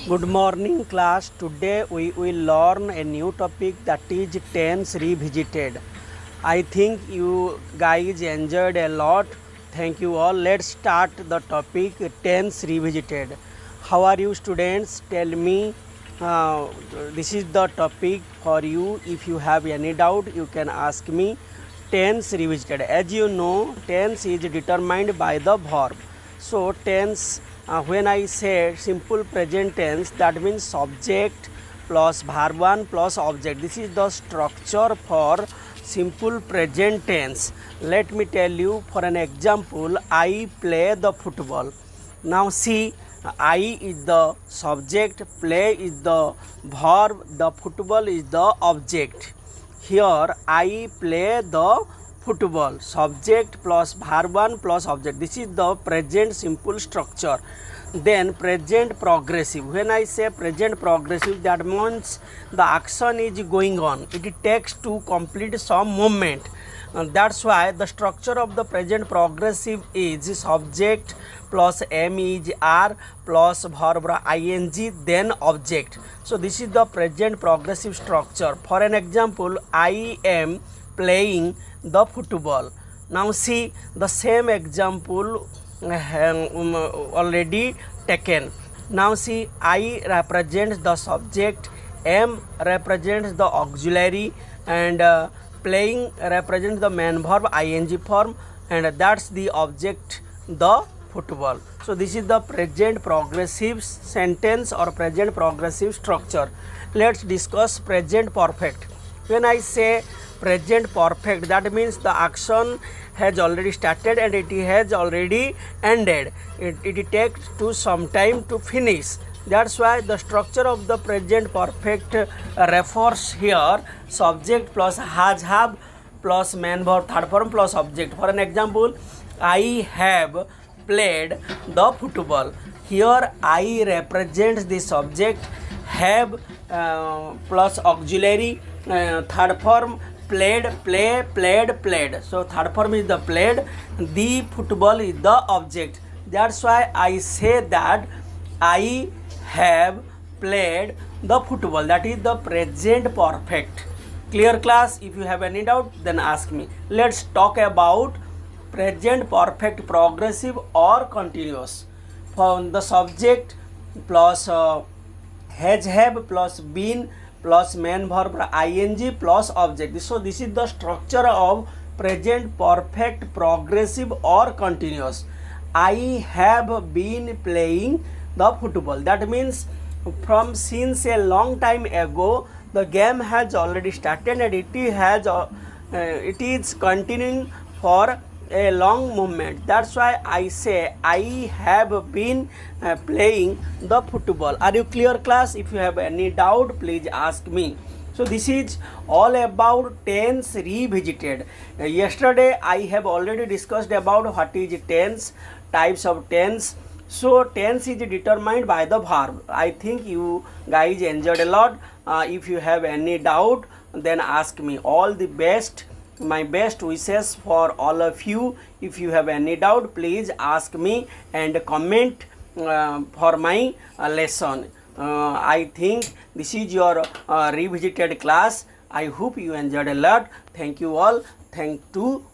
Good morning class. Today we will learn a new topic, that is tense revisited. I think you guys enjoyed a lot. Thank you all. Let's start the topic tense revisited. How are you students? Tell me. This is the topic for you. If you have any doubt, you can ask me. Tense revisited. As you know, tense is determined by the verb. So tense, when I say simple present tense, that means subject plus verb 1 plus object. This is the structure for simple present tense. Let me tell you for an example, I play the football. Now see, I is the subject, play is the verb, the football is the object. Here I play the football, subject plus verb 1 plus object. This is the present simple structure. Then present progressive. When I say present progressive, that means the action is going on. It takes to complete some movement. That's why the structure of the present progressive is subject plus am is are plus verb ing then object. So this is the present progressive structure. For an example, I am playing the football. Now see, the same example already taken. Now see, I represents the subject, am represents the auxiliary, and playing represents the main verb ing form, and that's the object, the football. So this is the present progressive sentence or present progressive structure. Let's discuss present perfect. When I say present perfect, that means the action has already started and it has already ended. It takes to some time to finish. That's why the structure of the present perfect refers here subject plus has have plus main verb third form plus object. For an example, I have played the football. Here I represents the subject, have plus auxiliary, third form played, play, played. So third form is the played, the football is the object. That's why I say that I have played the football. That is the present perfect. Clear class? If you have any doubt, then ask me. Let's talk about present perfect progressive or continuous. For the subject plus has have plus been plus main verb ing plus object. So this is the structure of present perfect progressive or continuous. I have been playing the football. That means from since a long time ago the game has already started and it is continuing for a long moment. That's why I say I have been playing the football. Are you clear class? If you have any doubt, please ask me. So this is all about tense revisited. Yesterday I have already discussed about what is tense, types of tense. So tense is determined by the verb. I think you guys enjoyed a lot. If you have any doubt, then ask me. All the best. My best wishes for all of you. If you have any doubt, please ask me and comment for my lesson. I think this is your revisited class. I hope you enjoyed a lot. Thank you all. Thank you.